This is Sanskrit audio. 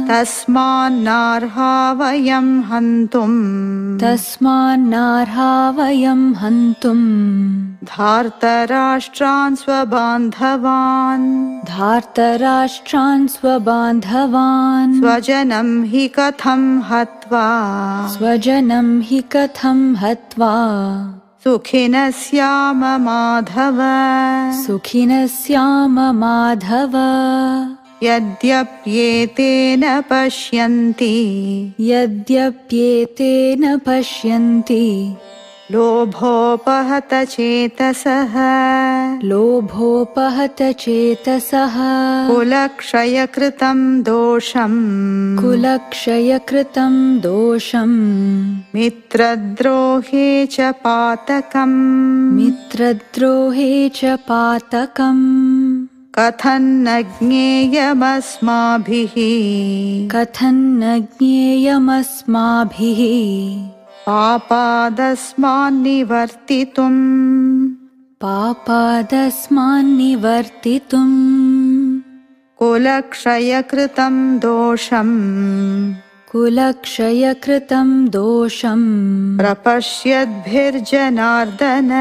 तस्मान्नार्हा वयं हन्तुम् धार्तराष्ट्रान् स्वबान्धवान् स्वजनं हि कथं हत्वा सुखिनः स्याम माधव यद्यप्येतेन पश्यन्ति लोभोपहत चेतसः कुलक्षयकृतं दोषम् मित्रद्रोहे च पातकम् कथन्न ज्ञेयमस्माभिः पापादस्मान्निवर्तितुम् कुलक्षयकृतं दोषम् प्रपश्यद्भिर्जनार्दन